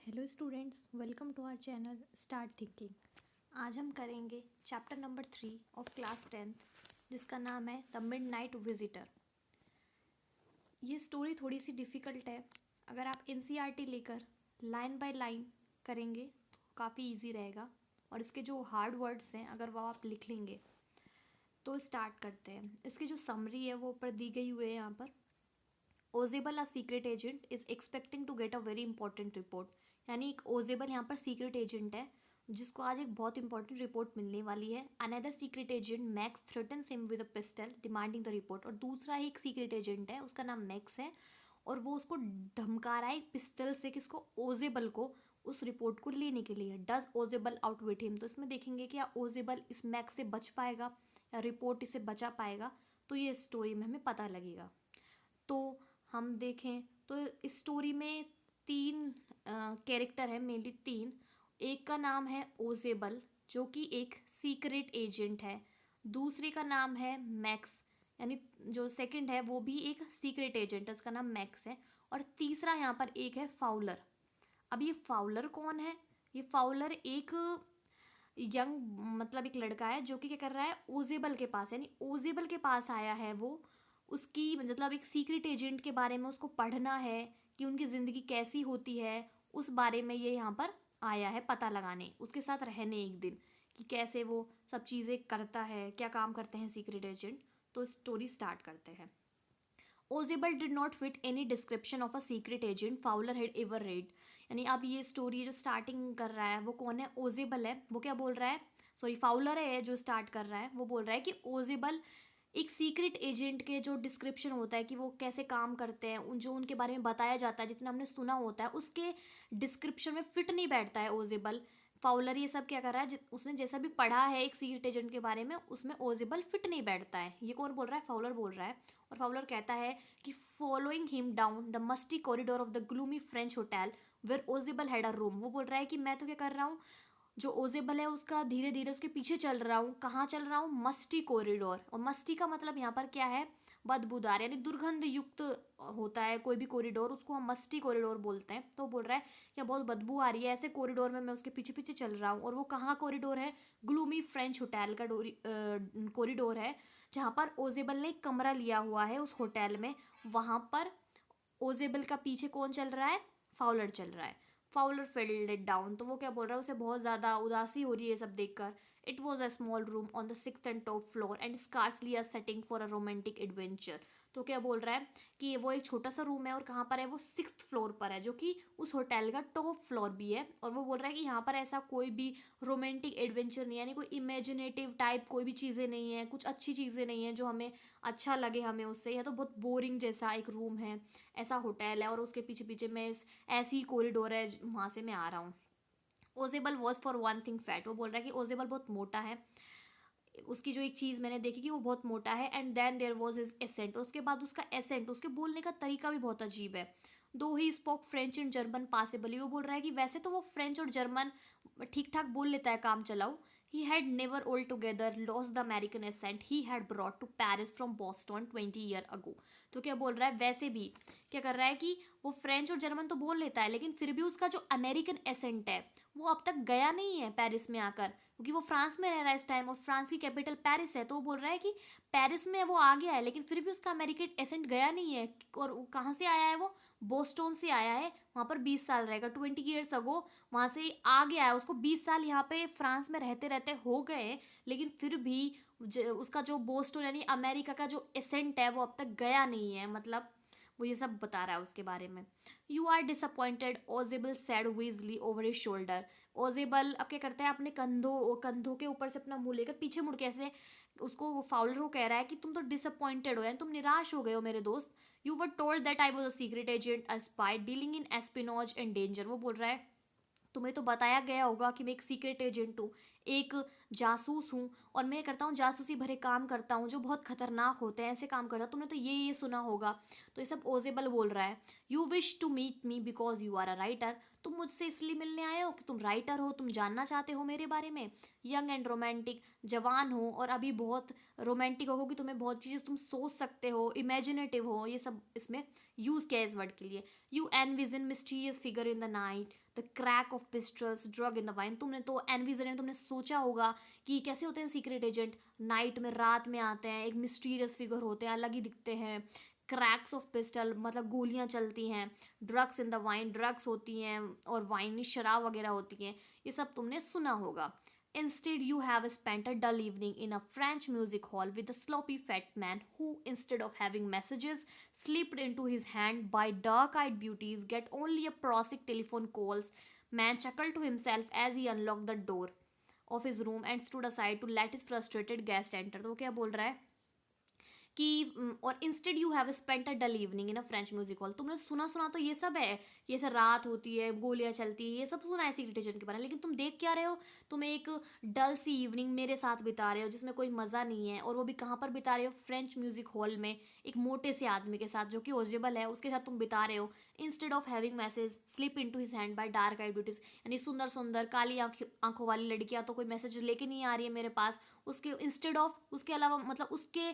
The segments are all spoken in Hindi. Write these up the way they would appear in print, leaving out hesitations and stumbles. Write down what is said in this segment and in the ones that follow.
Hello students, welcome to our channel start thinking. आज हम करेंगे chapter number 3 of class 10th, जिसका नाम है द मिडनाइट विजिटर। ये स्टोरी थोड़ी सी डिफ़िकल्ट है। अगर आप एनसीईआरटी लेकर लाइन बाय लाइन करेंगे तो काफ़ी इजी रहेगा, और इसके जो हार्ड वर्ड्स हैं अगर वो आप लिख लेंगे तो स्टार्ट करते हैं। इसकी जो समरी है वो ऊपर दी गई हुई है यहाँ पर। Ausable, a secret agent, is expecting to get a very important report. यानी एक ओजेबल यहाँ पर सीक्रेट एजेंट है जिसको आज एक बहुत इंपॉर्टेंट रिपोर्ट मिलने वाली है। Another secret agent max threatens him with a pistol demanding the report. और दूसरा ही एक सीक्रेट एजेंट है, उसका नाम मैक्स है, और वो उसको धमका रहा है एक पिस्टल से किसको, ओजेबल को, उस रिपोर्ट को लेने के लिए। Does Ausable outwit him. तो इसमें देखेंगे कि क्या ओजेबल इस मैक्स से बच पाएगा या रिपोर्ट इसे बचा पाएगा, तो ये स्टोरी में हमें पता लगेगा। तो हम देखें तो इस स्टोरी में तीन कैरेक्टर हैं, मेनली तीन। एक का नाम है ओजेबल जो कि एक सीक्रेट एजेंट है। दूसरे का नाम है मैक्स, यानी जो सेकंड है वो भी एक सीक्रेट एजेंट है, उसका नाम मैक्स है। और तीसरा यहाँ पर एक है फाउलर। अब ये फाउलर कौन है? ये फाउलर एक यंग, मतलब एक लड़का है जो कि क्या कर रहा है, ओजेबल के पास, यानी ओजेबल के पास आया है वो। उसकी मतलब एक सीक्रेट एजेंट के बारे में उसको पढ़ना है कि उनकी ज़िंदगी कैसी होती है, उस बारे में ये यहाँ पर आया है पता लगाने, उसके साथ रहने एक दिन, कि कैसे वो सब चीज़ें करता है, क्या काम करते हैं सीक्रेट एजेंट। तो स्टोरी स्टार्ट करते हैं। Ausable did not fit any description of a secret agent Fowler had ever read. यानी अब ये स्टोरी जो स्टार्टिंग कर रहा है वो कौन है, ओजेबल है। वो क्या बोल रहा है, सॉरी फाउलर है जो स्टार्ट कर रहा है, वो बोल रहा है कि ओजेबल एक सीक्रेट एजेंट के जो डिस्क्रिप्शन होता है कि वो कैसे काम करते हैं, उन जो उनके बारे में बताया जाता है, जितना हमने सुना होता है, उसके डिस्क्रिप्शन में फिट नहीं बैठता है ओजेबल। फाउलर ये सब क्या कर रहा है, उसने जैसा भी पढ़ा है एक सीक्रेट एजेंट के बारे में, उसमें ओजेबल फिट नहीं बैठता है। ये कौन बोल रहा है, फाउलर बोल रहा है। और फाउलर कहता है कि following him down the musty corridor of the gloomy French hotel where Ausable had a room. वो बोल रहा है कि मैं तो क्या कर रहा हूँ, जो ओजेबल है उसका धीरे धीरे उसके पीछे चल रहा हूँ। कहाँ चल रहा हूँ, मस्टी कॉरिडोर। और मस्टी का मतलब यहाँ पर क्या है, बदबूदार, यानी दुर्गंध युक्त होता है कोई भी कॉरिडोर, उसको हम मस्टी कॉरिडोर बोलते हैं। तो बोल रहा है कि बहुत बदबू आ रही है ऐसे कॉरिडोर में, मैं उसके पीछे पीछे चल रहा हूँ। और वो कहाँ कॉरिडोर है, ग्लूमी फ्रेंच होटल का कॉरिडोर है, जहाँ पर ओजेबल ने एक कमरा लिया हुआ है उस होटल में। वहाँ पर ओजेबल का पीछे कौन चल रहा है, फाउलर चल रहा है। Fowler failed it down. तो वो क्या बोल रहा है, उसे बहुत ज़्यादा उदासी हो रही है सब देखकर। It was a small room on the 6th and top floor and scarcely a setting for a romantic adventure. तो क्या बोल रहा है कि वो एक छोटा सा रूम है, और कहाँ पर है वो, 6th फ्लोर पर है, जो कि उस होटल का टॉप फ्लोर भी है। और वो बोल रहा है कि यहाँ पर ऐसा कोई भी रोमांटिक एडवेंचर नहीं है, यानी कोई इमेजिनेटिव टाइप कोई भी चीज़ें नहीं है, कुछ अच्छी चीज़ें नहीं है जो हमें अच्छा लगे हमें उससे। या तो बहुत बोरिंग जैसा एक रूम है, ऐसा होटल है, और उसके पीछे पीछे मैं ऐसी ही कॉरिडोर है, वहाँ से मैं आ रहा हूँ। Ausable was for one thing fat. वो बोल रहा है कि ओजेबल बहुत मोटा है, उसकी जो एक चीज़ मैंने देखी कि वो बहुत मोटा है। And then there was his accent. और उसके बाद उसका एसेंट, उसके बोलने का तरीका भी बहुत अजीब है। Though he spoke French and German passably. वो बोल रहा है कि वैसे तो वो फ्रेंच और जर्मन ठीक ठाक बोल लेता है, काम चलाऊ। He had never altogether lost the American accent he had brought to Paris from Boston 20 year ago. तो क्या बोल रहा है, वैसे भी क्या कर रहा है कि वो फ्रेंच और जर्मन तो बोल लेता है, लेकिन फिर भी उसका जो अमेरिकन एसेंट है वो अब तक गया नहीं है पेरिस में आकर, क्योंकि वो फ्रांस में रह रहा है इस टाइम, और फ्रांस की कैपिटल पेरिस है। तो वो बोल रहा है कि पेरिस में वो आ गया है, लेकिन फिर भी उसका अमेरिकन एसेंट गया नहीं है। और वो कहाँ से आया है, वो बोस्टन से आया है, वहाँ पर 20 साल रहेगा, 20 ईयर्स अगो वहाँ से आ गया है। उसको 20 साल यहाँ पे फ्रांस में रहते रहते हो गए, लेकिन फिर भी उसका जो बोस्टन यानी अमेरिका का जो एसेंट है वो अब तक गया नहीं है। मतलब वो ये सब बता रहा है उसके बारे में। You are disappointed, Ausable said wheezily over his shoulder. Ausable अब क्या करता है, अपने कंधों कंधों के ऊपर से अपना मुंह लेकर पीछे मुड़ के ऐसे उसको फाउलर को कह रहा है कि तुम तो डिसअपॉइंटेड हो, यानी तुम निराश हो गए हो मेरे दोस्त। You were told that I was a secret agent, a spy dealing in espionage and danger. वो बोल रहा है तुम्हें तो बताया गया होगा कि मैं एक सीक्रेट एजेंट हूँ, एक जासूस हूँ और मैं करता हूँ जासूसी भरे काम करता हूँ जो बहुत खतरनाक होते हैं, ऐसे काम करता हूँ, तुमने तो ये सुना होगा। तो ये सब ओजेबल बोल रहा है। You wish to meet me because you are a writer, तुम मुझसे इसलिए मिलने आए हो कि तुम राइटर हो, तुम जानना चाहते हो मेरे बारे में। यंग एंड रोमांटिक, जवान हो और अभी बहुत रोमांटिक हो कि तुम्हें बहुत चीज़ें तुम सोच सकते हो, इमेजिनेटिव हो, ये सब इसमें यूज़ किया है इस वर्ड के लिए। You envision mysterious figure in the night, the crack of pistols, drug in the wine, तुमने तो एनविजन, तुमने सोचा होगा कि कैसे होते हैं सीक्रेट एजेंट, नाइट में, रात में आते हैं, एक मिस्टीरियस फिगर होते हैं, अलग ही दिखते हैं। क्रैक्स ऑफ पिस्टल मतलब गोलियां चलती हैं, drugs in the wine, drugs होती हैं और वाइन शराब वगैरह होती हैं, ये सब तुमने सुना होगा। Instead, you have spent a dull evening in a French music hall with a sloppy fat man who, instead of having messages slipped into his hand by dark-eyed beauties, get only a prosaic telephone calls. Man chuckled to himself as he unlocked the door of his room and stood aside to let his frustrated guest enter. तो वो क्या बोल रहा है कि और instead you have spent a dull evening in a French music hall, तुमने सुना सुना तो ये सब है, ये सब रात होती है, गोलियां चलती है, ये सब सुना है सीक्रेट एजेंट के बारे में, लेकिन तुम देख क्या रहे हो, तुम एक डल सी इवनिंग मेरे साथ बिता रहे हो जिसमें कोई मज़ा नहीं है, और वो भी कहाँ पर बिता रहे हो, फ्रेंच म्यूजिक हॉल में, एक मोटे से आदमी के साथ जो कि ओजेबल है उसके साथ तुम बिता रहे हो। Instead of having message slip into his hand by dark eyed beauties, यानी सुंदर सुंदर काली आंखों वाली लड़कियां तो कोई मैसेज लेके नहीं आ रही है मेरे पास, उसके इंस्टेड ऑफ, उसके अलावा मतलब उसके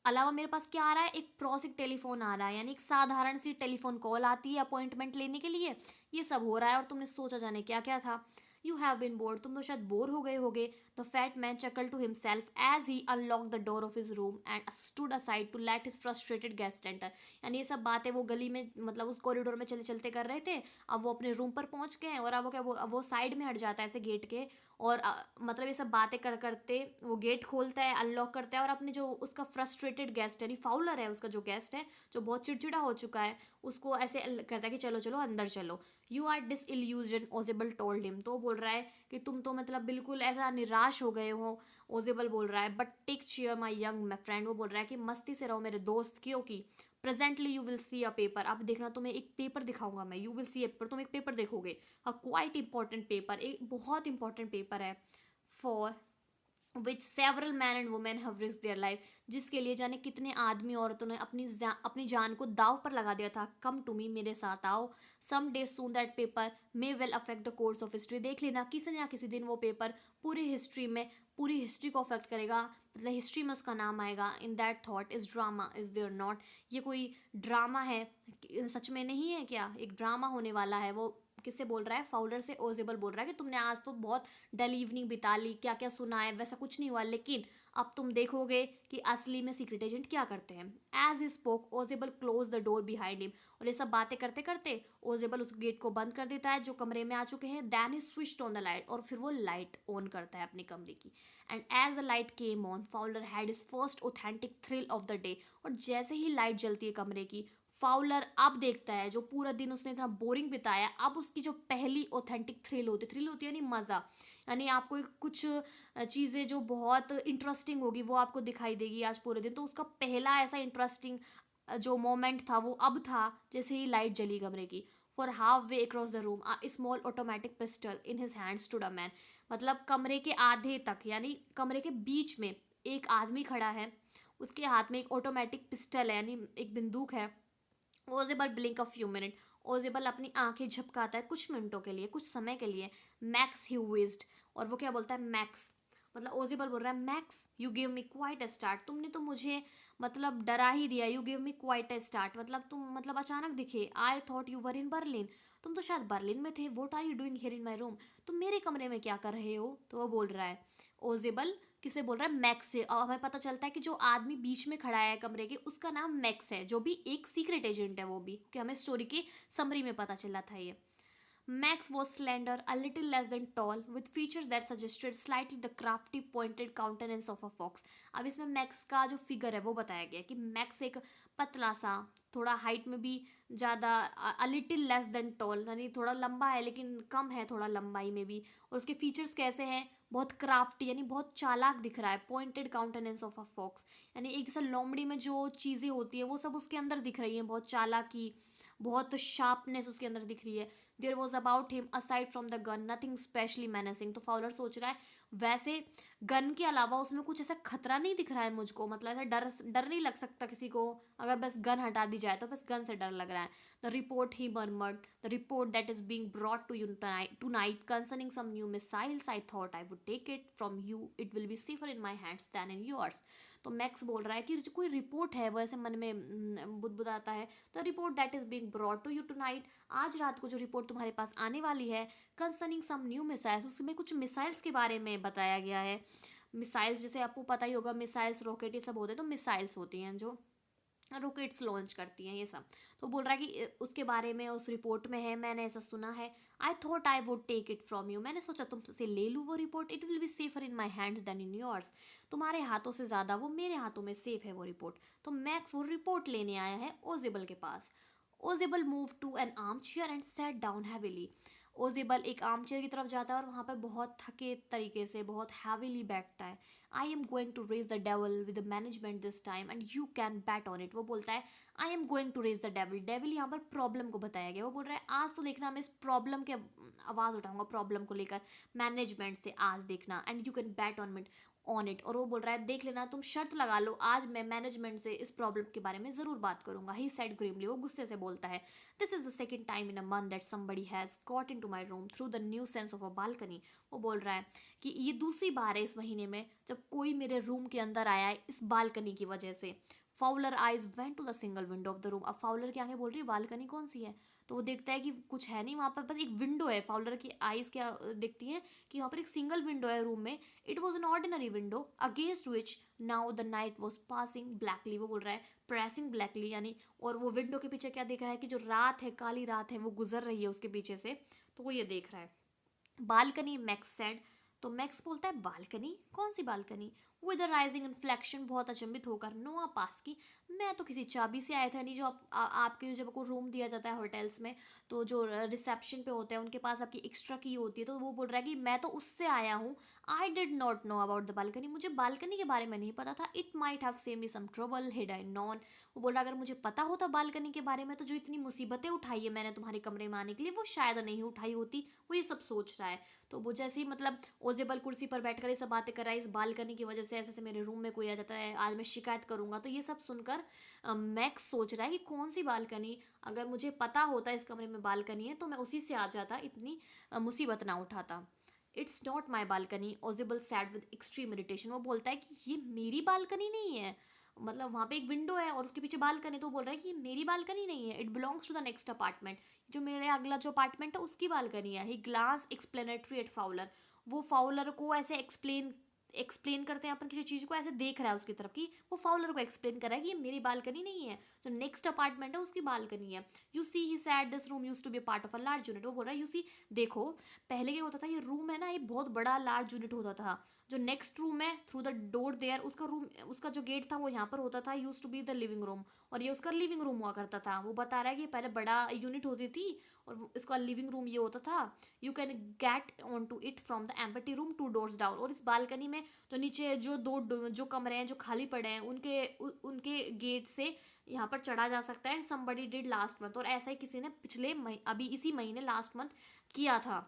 अलावा मेरे पास क्या आ रहा है, एक प्रोसिक टेलीफोन आ रहा है, यानी एक साधारण सी टेलीफोन कॉल आती है अपॉइंटमेंट लेने के लिए, ये सब हो रहा है और तुमने सोचा जाने क्या क्या था। यू हैव बिन बोर्ड, तुम तो शायद बोर हो गए होगे। The fat man chuckle to himself as he unlock the door of his room and stood aside to let his frustrated guest enter, यानी ये सब बातें वो गली में मतलब उस कॉरिडोर में चलते चलते कर रहे थे, अब वो अपने रूम पर पहुंच गए और अब वो क्या, अब वो साइड में हट जाता है ऐसे गेट के, और मतलब ये सब बातें कर करते वो गेट खोलता है, अनलॉक करता है और अपने जो उसका फ्रस्ट्रेटेड गेस्ट यानी फाउलर है, उसका जो गेस्ट है जो बहुत चिड़चिड़ा हो चुका है, उसको ऐसे करता है कि चलो चलो अंदर चलो। You are disillusion, Ausable told him, तो वो बोल रहा है कि तुम तो मतलब बिल्कुल ऐसा निराश हो गए हो, ओजेबल बोल रहा है। But take chair my young my friend, वो बोल रहा है कि मस्ती से रहो मेरे दोस्त, क्योंकि presently you will see a paper, अब देखना तुम्हें एक पेपर दिखाऊंगा मैं, you will see a paper, तुम एक पेपर देखोगे, अ क्वाइट इंपॉर्टेंट पेपर, एक बहुत इंपॉर्टेंट पेपर है, for which several man and women have risk their life, जिसके लिए जाने कितने आदमी औरतों ने अपनी जान को दाव पर लगा दिया था। कम टू मी, मेरे साथ आओ, some day soon that paper may well affect the course of history, देख लेना किसी ना किसी दिन वो पेपर पूरी हिस्ट्री को अफेक्ट करेगा, मतलब हिस्ट्री में उसका नाम आएगा। In that thought is drama is there not, ये कोई ड्रामा है सच में नहीं है क्या, एक ड्रामा होने वाला है। वो किससे बोल रहा है, फाउलर से ओजेबल बोल रहा है कि तुमने आज तो बहुत डल इवनिंग बिता ली, क्या क्या सुना है, वैसा कुछ नहीं हुआ, लेकिन अब तुम देखोगे कि असली में सीक्रेट एजेंट क्या करते हैं। As he spoke Ausable close the door behind him, और ये सब बातें करते करते ओजेबल उस गेट को बंद कर देता है जो कमरे में आ चुके हैं। Then he switched on the light, और फिर वो लाइट ऑन करता है अपने कमरे की। And as the light came on Fowler had his first authentic thrill of the day, और जैसे ही लाइट जलती है कमरे की, फाउलर अब देखता है जो पूरा दिन उसने इतना बोरिंग बिताया, अब उसकी जो पहली ऑथेंटिक थ्रिल होती है यानी मज़ा, यानी आपको कुछ चीज़ें जो बहुत इंटरेस्टिंग होगी वो आपको दिखाई देगी आज पूरे दिन, तो उसका पहला ऐसा इंटरेस्टिंग जो मोमेंट था वो अब था जैसे ही लाइट जली कमरे की। For half way across the room a small automatic pistol in his hand stood a man, मतलब कमरे के आधे तक यानी कमरे के बीच में एक आदमी खड़ा है, उसके हाथ में एक ऑटोमेटिक पिस्टल है यानी एक बंदूक है। ओजेबल ब्लिंक अ फ्यू मिनट, ओजेबल अपनी आंखें झपकाता है कुछ मिनटों के लिए, कुछ समय के लिए। मैक्स ही विज्ड, और वो क्या बोलता है, मैक्स, मतलब ओजेबल बोल रहा है Max you give me quite a start, तुमने तो मुझे मतलब डरा ही दिया। You give me quite a start मतलब तुम मतलब अचानक दिखे। I thought you were in Berlin, तुम तो शायद बर्लिन में थे। What are you doing here in my room, तुम मेरे कमरे में क्या कर रहे हो। तो वो बोल रहा है ओजेबल, किसे बोल रहा है, मैक्स से। और हमें पता चलता है कि जो आदमी बीच में खड़ा है कमरे के उसका नाम मैक्स है, जो भी एक सीक्रेट एजेंट है वो भी, कि हमें स्टोरी की समरी में पता चला था ये। Max was slender, a little less than tall, with features that suggested slightly the crafty, pointed countenance of a fox. अब इसमें मैक्स का जो फिगर है वो बताया गया कि मैक्स एक पतला सा, थोड़ा हाइट में भी ज़्यादा, a little less than tall, यानी थोड़ा लंबा है लेकिन कम है थोड़ा लंबाई में भी। और उसके फीचर्स कैसे हैं, बहुत क्राफ्टी यानी बहुत चालाक दिख रहा है। Pointed countenance of a fox, यानी एक जैसा लोमड़ी में जो चीज़ें होती हैं वो सब उसके अंदर दिख रही हैं, बहुत चालाकी, बहुत शार्पनेस उसके अंदर दिख रही है। There was about him aside from the gun nothing specially menacing. तो फाउलर सोच रहा है वैसे गन के अलावा उसमें कुछ ऐसा खतरा नहीं दिख रहा है मुझको, मतलब ऐसा डर डर नहीं लग सकता किसी को, अगर बस गन हटा दी जाए तो बस गन से डर लग रहा है। The report he murmured, the report that is being brought to you tonight concerning some new missiles, I thought I would take it from you, it will be safer in my hands than in yours। तो मैक्स बोल रहा है कि जो कोई रिपोर्ट है वो ऐसे मन में बुदबुदाता है। The report that is being brought to you tonight, आज रात को जो रिपोर्ट तुम्हारे पास आने वाली है, कंसर्निंग सम न्यू मिसाइल्स, उसमें कुछ मिसाइल्स के बारे में बताया गया है। मिसाइल्स जैसे आपको पता ही होगा, मिसाइल्स रॉकेट ये सब होते हैं, तो मिसाइल्स होती हैं जो रॉकेट्स लॉन्च करती हैं ये सब। तो बोल रहा है कि उसके बारे में उस रिपोर्ट में है, मैंने ऐसा सुना है। I thought I would take it from you, मैंने सोचा तुमसे ले लूँ वो रिपोर्ट। It will be safer in my hands than in yours, तुम्हारे हाथों से ज़्यादा वो मेरे हाथों में सेफ है वो रिपोर्ट। तो मैक्स वो रिपोर्ट लेने आया है ओजेबल के पास। Ausable move to an arm chair and set down heavily. Ausable एक आर्म चेयर की तरफ जाता है और वहाँ पर बहुत थके तरीके से, बहुत हैविली बैठता है। I am going to raise the devil with the management this time and you can bet on it. वो बोलता है I am going to raise the devil, devil यहाँ पर प्रॉब्लम को बताया गया। वो बोल रहा है आज तो देखना मैं इस प्रॉब्लम के आवाज़ उठाऊंगा, प्रॉब्लम को लेकर मैनेजमेंट से आज देखना, and you can bet on it. और वो बोल रहा है देख लेना, तुम शर्त लगा लो, आज मैं मैनेजमेंट से इस प्रॉब्लम के बारे में ज़रूर बात करूंगा। ही सेड ग्रीमली, वो गुस्से से बोलता है this is the second time in a month that somebody has got into my room through the nuisance of a balcony. वो बोल रहा है कि ये दूसरी बार है इस महीने में जब कोई मेरे रूम के अंदर आया है इस बालकनी की वजह से। Fowler eyes went to the single window of the room. अब फाउलर की आंखें बोल रही है बालकनी कौन सी है, तो वो देखता है कि कुछ है नहीं वहाँ पर, बस एक विंडो है। फाउलर की आइज क्या देखती है कि वहाँ पर एक सिंगल विंडो है रूम में। It was an ordinary window against which now the night was passing blackly. वो बोल रहा है प्रेसिंग ब्लैकली, यानी और वो विंडो के पीछे क्या देख रहा है कि जो रात है, काली रात है, वो गुजर रही है उसके पीछे से, तो वो ये देख रहा है। Balcony, Max said. तो मैक्स बोलता है बालकनी, कौन सी balcony? With a rising inflection, बहुत अचंभित होकर। नोआ पास की, मैं तो किसी चाबी से आया था नहीं, जो आपके जब आपको रूम दिया जाता है होटल्स में, तो जो रिसेप्शन पे होते हैं उनके पास आपकी एक्स्ट्रा की होती है, तो वो बोल रहा है कि मैं तो उससे आया हूँ। I did not know about the balcony, मुझे बालकनी के बारे में नहीं पता था। It might have save me some trouble had I known. वो बोल रहा अगर मुझे पता होता बालकनी के बारे में तो जो इतनी मुसीबतें उठाई है मैंने तुम्हारे कमरे में आने के लिए वो शायद नहीं उठाई होती। वो ये सब सोच रहा है। तो वो जैसे ही मतलब ओजेबल कुर्सी पर बैठकर ये सब बातें कर रहा है, इस बालकनी की वजह से ऐसे ऐसे मेरे रूम में कोई आ जाता है, आज मैं शिकायत करूंगा। तो ये सब सुनकर मैक्स सोच रहा है कि कौन सी बालकनी, अगर मुझे पता होता इस कमरे में बालकनी है तो मैं उसी से आ जाता, इतनी मुसीबत ना उठाता। It's not my balcony, Ausable said with extreme irritation. वो बोलता है कि ये मेरी बालकनी नहीं है, मतलब वहाँ पे एक विंडो है और उसके पीछे बालकनी, तो बोल रहा है कि ये मेरी बालकनी नहीं है, it belongs to the next apartment, जो मेरे अगला जो अपार्टमेंट है उसकी बालकनी है। He glanced explanatory at Fowler, वो फाउलर को ऐसे एक्सप्लेन करते हैं अपन किसी चीज़ को, ऐसे देख रहा है उसकी तरफ कि वो फाउलर को एक्सप्लेन कर रहा है कि ये मेरी बालकनी नहीं है, जो नेक्स्ट अपार्टमेंट है उसकी बालकनी है। You see he said this room used to be part of a large unit. वो बोल रहा है यू सी, देखो पहले क्या होता था, ये रूम है ना, ये बहुत बड़ा लार्ज यूनिट होता था। जो नेक्स्ट रूम है थ्रू द डोर देयर, उसका रूम, उसका जो गेट था वो यहाँ पर होता था, used to be the living room, और ये उसका लिविंग रूम हुआ करता था। वो बता रहा है कि पहले बड़ा यूनिट होती थी और इसका लिविंग रूम ये होता था। You can get onto it from the empty room 2 doors down. और इस बालकनी में जो नीचे जो कमरे हैं जो खाली पड़े हैं उनके गेट से यहाँ पर चढ़ा जा सकता है। समबडी डिड लास्ट मंथ, और ऐसा ही किसी ने अभी इसी महीने लास्ट मंथ किया था,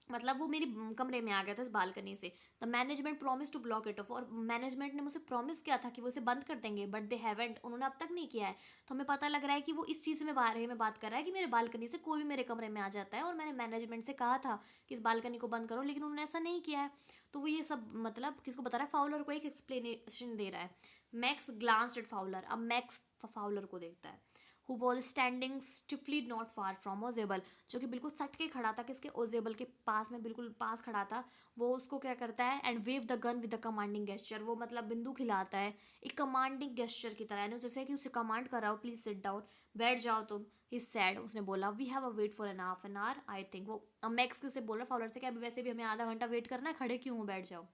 मतलब वो मेरे कमरे में आ गया था इस बालकनी से। The management promised to block it off, और मैनेजमेंट ने मुझे प्रॉमिस किया था कि वो इसे बंद कर देंगे, बट दे हैवेंट, उन्होंने अब तक नहीं किया है। तो हमें पता लग रहा है कि वो इस चीज़ में बारे में बात कर रहा है कि मेरे बालकनी से कोई भी मेरे कमरे में आ जाता है, और मैंने मैनेजमेंट से कहा था कि इस बालकनी को बंद करो, लेकिन उन्होंने ऐसा नहीं किया है। तो वो ये सब मतलब किसको बता रहा है, फाउलर को एक एक्सप्लेनेशन दे रहा है। मैक्स ग्लांस्ड एट फाउलर, अब मैक्स फाउलर को देखता है, who was standing stiffly not far from Ausable, जो कि बिल्कुल सट के खड़ा था, किसके, ओजेबल के पास में, बिल्कुल पास खड़ा था। वो उसको क्या करता है, and wave the gun with the commanding gesture, वो मतलब बंदूक हिलाता है एक कमांडिंग गेस्चर की तरह, यानी जैसे कि उसे कमांड कर रहा हो प्लीज सिट डाउन, बैठ जाओ तुम। ही सैड, उसने बोला we have a wait for an half an hour I think. वो मैक्स किसे बोल रहा है, फाउलर से, कि अभी वैसे भी हमें आधा घंटा वेट करना है, खड़े क्यों हो, बैठ जाओ।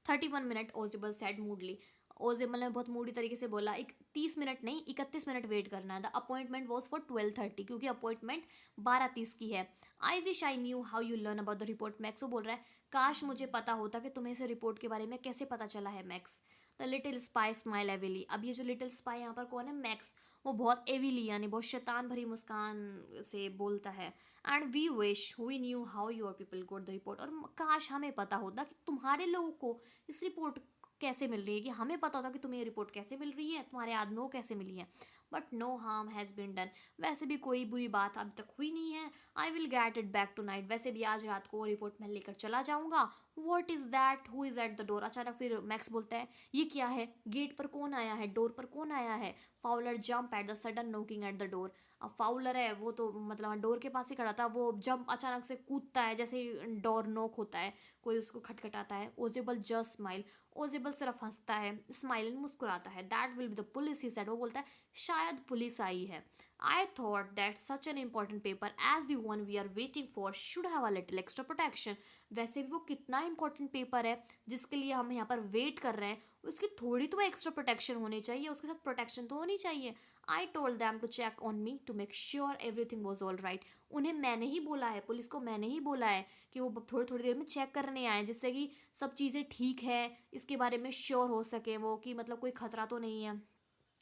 31 मिनट, ओजेबल सेड मूडली। ओजेबल ने बहुत मूडी तरीके से बोला, 30 मिनट नहीं 31 मिनट वेट करना है। द अपॉइंटमेंट वॉज फॉर 12:30, क्योंकि अपॉइंटमेंट 12:30 की है। I wish I knew how you learn about the report, max. वो बोल रहा है काश मुझे पता होता कि तुम्हें इस रिपोर्ट के बारे में कैसे पता चला है, Max. The little spy smile evilly, अब ये जो लिटिल स्पाई यहाँ पर कौन है, मैक्स। वो बहुत एविली यानी बहुत शैतान भरी मुस्कान से बोलता है, and we wish we knew how your people got the report, और काश हमें पता होता कि तुम्हारे लोगों को इस रिपोर्ट कैसे मिल रही है, कि हमें पता होता कि तुम्हें ये रिपोर्ट कैसे मिल रही है, तुम्हारे आदमियों को कैसे मिली है। But no harm has been done, वैसे भी कोई बुरी बात अभी तक हुई नहीं है। I will get it back tonight, वैसे भी आज रात को वो रिपोर्ट मैं लेकर चला जाऊंगा। What is that, who is at the door, अचानक फिर मैक्स बोलता है ये क्या है, गेट पर कौन आया है, डोर पर कौन आया है। Fowler jump at the sudden knocking at the door, अब फाउलर है वो तो मतलब डोर के पास ही खड़ा था, वो जंप अचानक से कूदता है जैसे ही डोर नॉक होता है, कोई उसको खटखटाता है। ओजेबल जस्ट स्माइल, ओजेबल सिर्फ हंसता है, स्माइल मुस्कुराता है। That will be the police he said, वो बोलता है शायद पुलिस आई है। I thought that such an important paper as the one we are waiting for should have a little extra protection, वैसे भी वो कितना इंपॉर्टेंट पेपर है जिसके लिए हम यहाँ पर वेट कर रहे हैं, उसकी थोड़ी तो एक्स्ट्रा प्रोटेक्शन होनी चाहिए, उसके साथ प्रोटेक्शन तो होनी चाहिए। I told them to check on me to make sure everything was all right, उन्हें मैंने ही बोला है, पुलिस को मैंने ही बोला है कि वो थोड़ी थोड़ी देर में चेक करने आए, जिससे कि सब चीज़ें ठीक है इसके बारे में श्योर हो सके वो, कि मतलब कोई खतरा तो नहीं है।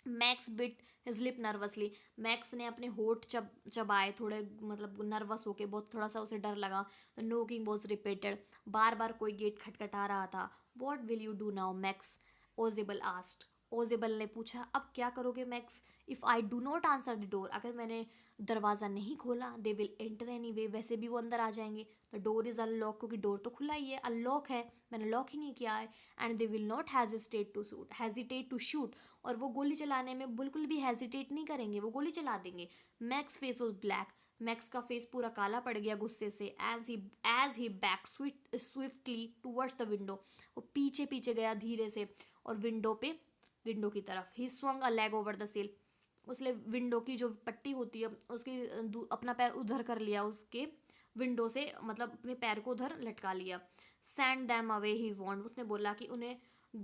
Max bit his lip nervously, max ने अपने होठ चबाए थोड़े, मतलब नर्वस होके, बहुत थोड़ा सा उसे डर लगा। द नोकिंग वॉज रिपीटेड, बार बार कोई गेट खटखटा रहा था। What will you do now Max, Ausable asked, Ausable ने पूछा अब क्या करोगे Max. If I do not answer the door, अगर मैंने दरवाज़ा नहीं खोला, they will enter anyway, वैसे भी वो अंदर आ जाएंगे। द डोर इज़ अनलॉक, क्योंकि डोर तो खुला ही है, अनलॉक है, मैंने लॉक ही नहीं किया है। And they will not hesitate to shoot, और वो गोली चलाने में बिल्कुल भी हेजिटेट नहीं करेंगे, वो गोली चला देंगे। Max face was black, Max का फेस पूरा काला पड़ गया गुस्से से। As he backed swiftly towards the window, वो पीछे पीछे गया धीरे से, और विंडो की तरफ। ही swung a leg over the सिल, उसने विंडो की जो पट्टी होती है उसकी अपना पैर उधर कर लिया, उसके विंडो से मतलब अपने पैर को उधर लटका लिया। सेंड दैम अवे ही वॉन्ड, उसने बोला कि उन्हें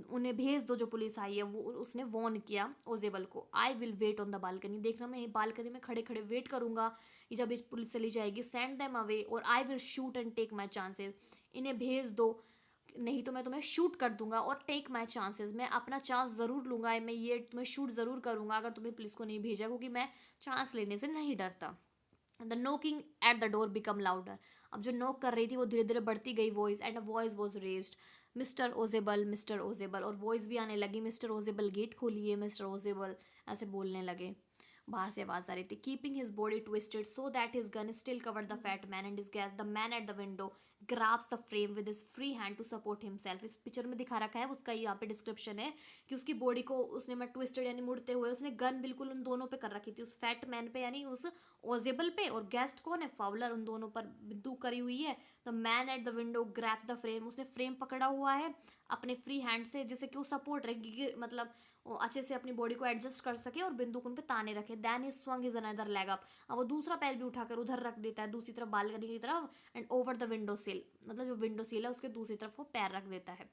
उन्हें भेज दो जो पुलिस आई है, वो उसने वॉर्न किया ओजेबल को। I will wait on the balcony, देखना मैं बालकनी में खड़े खड़े वेट करूंगा जब इस पुलिस चली जाएगी। सेंड देम अवे और I will shoot and take my chances, इन्हें भेज दो नहीं तो मैं तुम्हें शूट कर दूंगा, और टेक माई चांसेस, मैं अपना चांस ज़रूर लूंगा, मैं ये तुम्हें शूट ज़रूर करूंगा अगर तुम्हें पुलिस को नहीं भेजा, क्योंकि मैं चांस लेने से नहीं डरता। The knocking at the door become louder, अब जो नोक कर रही थी वो धीरे धीरे बढ़ती गई voice, and a voice was raised, mister Ausable, और वॉइस भी आने लगी, मिस्टर ओजेबल गेट खोलिए, मिस्टर ओजेबल ऐसे बोलने लगे। बाहर से आवाज आ रही थी। Keeping his body twisted so that his gun still covered the fat man and his guest, the man at the window grabs the frame with his free hand to support himself, इस पिक्चर में दिखा रखा है, उसका यहाँ पे डिस्क्रिप्शन है कि उसकी बॉडी को उसने मैं ट्विस्टेड यानी मुड़ते हुए, उसने गन बिल्कुल उन दोनों पे कर रखी थी, उस फैट मैन पे यानी उस ओजेबल पे, और गेस्ट कौन है फाउलर, उन दोनों पर बंदूक करी हुई है। The man at the window grasps the frame, उसने फ्रेम पकड़ा हुआ है अपने फ्री हैंड से, जैसे कि वो सपोर्ट रहे, मतलब वो अच्छे से अपनी बॉडी को एडजस्ट कर सके और बंदूक उन पे ताने रखे। Then he swung his another leg up, अब वो दूसरा पैर भी उठाकर उधर रख देता है दूसरी तरफ बालकनी की तरफ, एंड ओवर द विंडो सिल, मतलब जो विंडो सिल है उसके दूसरी तरफ वो पैर रख देता है।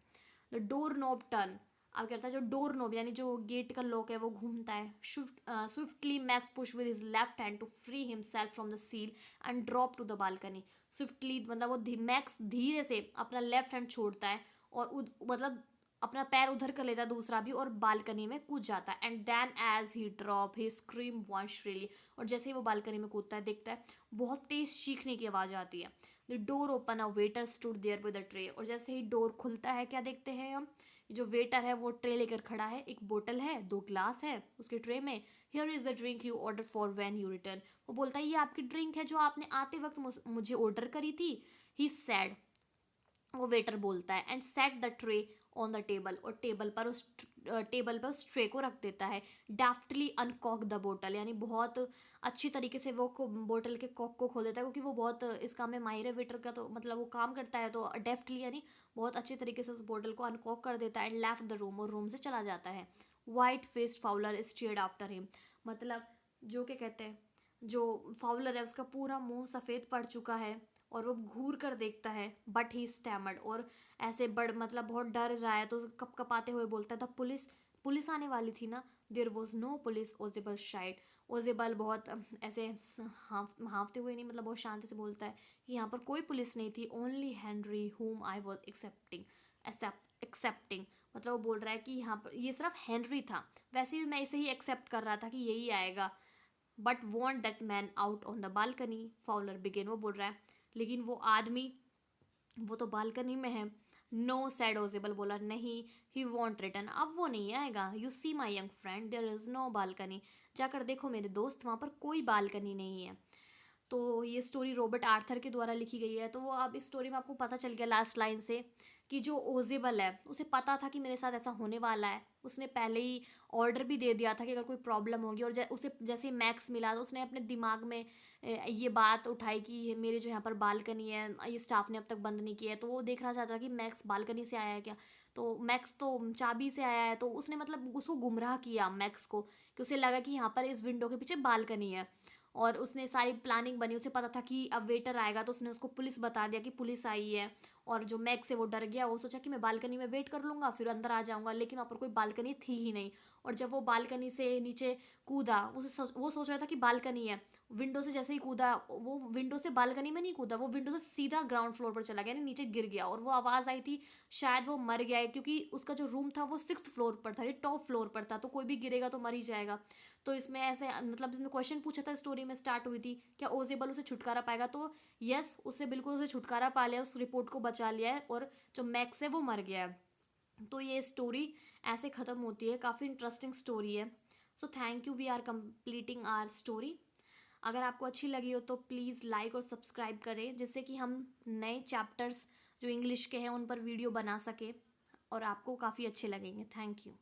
द डोर नॉब टर्न, अब कहता है जो डोर नॉब यानी जो गेट का लॉक है वो घूमता है। Swiftly Max push with his left hand to free himself from the sill and drop to the balcony, swiftly मतलब वो मैक्स धीरे से अपना लेफ्ट हैंड छोड़ता है और मतलब अपना पैर उधर कर लेता है दूसरा भी, और बालकनी में कूद जाता है। And then as he drop he scream once shrilly, और जैसे ही वो बालकनी में कूदता है देखता है बहुत तेज चीखने की आवाज़ आती है। The door open, a waiter stood there with a tray, और जैसे ही डोर खुलता है क्या देखते हैं हम, जो वेटर है वो ट्रे लेकर खड़ा है, एक बोतल है, दो ग्लास है उसके ट्रे में। Here is the drink you order for when you return, वो बोलता है ये आपकी ड्रिंक है जो आपने आते वक्त मुझे ऑर्डर करी थी। ही सैड, वो वेटर बोलता है, and set the tray on the table, और टेबल पर उस ट्रे को रख देता है। डेफ्टली अनकॉक द बोतल, यानी बहुत अच्छी तरीके से वो बोतल के कॉक को खोल देता है, क्योंकि वो बहुत इस काम में माहिर है वेटर का, तो मतलब वो काम करता है, तो डेफ्टली यानी बहुत अच्छी तरीके से उस बोतल को अनकॉक कर देता है। एंड लेफ्ट द रूम, और रूम से चला जाता है। White faced Fowler stared after him, मतलब जो क्या कहते हैं, जो फाउलर है उसका पूरा मुंह सफ़ेद पड़ चुका है और वो घूर कर देखता है। बट ही स्टैमर्ड, और ऐसे बड़ मतलब बहुत डर रहा है तो कप कपाते हुए बोलता है द पुलिस, पुलिस आने वाली थी ना। There was no police, Ausable sighed, Ausable बहुत ऐसे हाँफते हुए नहीं, मतलब बहुत शांति से बोलता है कि यहाँ पर कोई पुलिस नहीं थी। ओनली हेनरी हुम आई वॉज एक्सेप्टिंग, मतलब वो बोल रहा है कि यहाँ पर ये सिर्फ हेनरी था, वैसे भी मैं इसे ही एक्सेप्ट कर रहा था कि यही आएगा, but won't that man out on the balcony Fowler began. वो बोल रहा है लेकिन वो आदमी, वो तो बालकनी में है। नो सैड ओजेबल बोला, नहीं, ही वॉन्ट रिटर्न, अब वो नहीं आएगा। You see my young friend there is no balcony, जाकर देखो मेरे दोस्त, वहाँ पर कोई बालकनी नहीं है। तो ये स्टोरी रॉबर्ट आर्थर के द्वारा लिखी गई है। तो वो अब इस स्टोरी में आपको पता चल गया लास्ट लाइन से कि जो ओजेबल है उसे पता था कि मेरे साथ ऐसा होने वाला है, उसने पहले ही ऑर्डर भी दे दिया था कि अगर कोई प्रॉब्लम होगी, और उसे जैसे मैक्स मिला तो उसने अपने दिमाग में ये बात उठाई कि मेरे जो यहाँ पर बालकनी है ये स्टाफ ने अब तक बंद नहीं किया है, तो वो देखना चाहता था कि मैक्स बालकनी से आया है क्या। तो मैक्स तो चाबी से आया है, तो उसने मतलब उसको गुमराह किया मैक्स को, कि उसे लगा कि यहाँ पर इस विंडो के पीछे बालकनी है, और उसने सारी प्लानिंग बनी, उसे पता था कि अब वेटर आएगा, तो उसने उसको पुलिस बता दिया कि पुलिस आई है। और जो मैक्स है वो डर गया, वो सोचा कि मैं बालकनी में वेट कर लूँगा फिर अंदर आ जाऊँगा, लेकिन वहाँ पर कोई बालकनी थी ही नहीं। और जब वो बालकनी से नीचे कूदा, वो सोच रहा था कि बालकनी है, विंडो से जैसे ही कूदा, वो विंडो से बालकनी में नहीं कूदा, वो विंडो से सीधा ग्राउंड फ्लोर पर चला गया, यानी नीचे गिर गया। और वो आवाज़ आई थी शायद वो मर गया है, क्योंकि उसका जो रूम था वो 6th फ्लोर पर था, ये टॉप फ्लोर पर था, तो कोई भी गिरेगा तो मर ही जाएगा। तो इसमें ऐसे मतलब इसमें क्वेश्चन पूछा था, स्टोरी में स्टार्ट हुई थी, क्या ओजेबल उसे छुटकारा पाएगा, तो यस, उससे बिल्कुल उसे छुटकारा पा लिया, उस रिपोर्ट को बचा लिया है, और जो मैक्स है वो मर गया है। तो ये स्टोरी ऐसे ख़त्म होती है, काफ़ी इंटरेस्टिंग स्टोरी है। So thank you, we are completing our story. अगर आपको अच्छी लगी हो तो प्लीज़ लाइक और सब्सक्राइब करें, जिससे कि हम नए चैप्टर्स जो इंग्लिश के हैं उन पर वीडियो बना सकें और आपको काफ़ी अच्छे लगेंगे। Thank you.